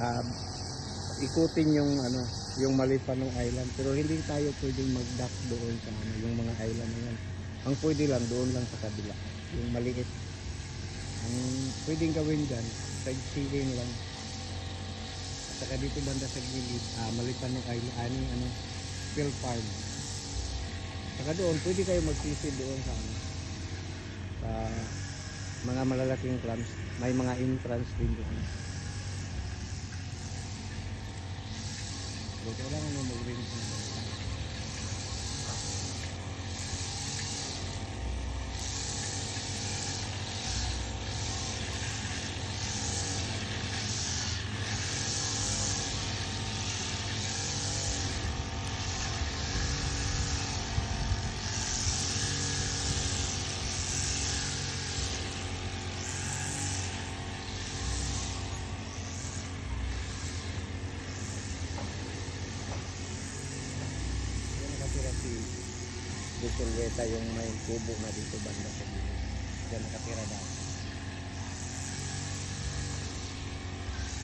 ah, ikutin yung ano, yung Malipanong Island, pero hindi tayo pwedeng mag-dock doon sa ano, yung mga island na yan. Ang pwede lang doon lang sa kabila, yung maliit. Ang pwedeng gawin dyan, sightseeing lang. At saka dito banda sa gilid, Malipanong Island, ano, Phil Farm. Saka doon, pwede kayo magsisid doon sa ano, sa mga malalaking clams. May mga entrance din doon. So, kailangan mo mag-ring. Yan nakatira si Busulweta, yung may kubo na dito banda sa gilid. Yan nakatira dati.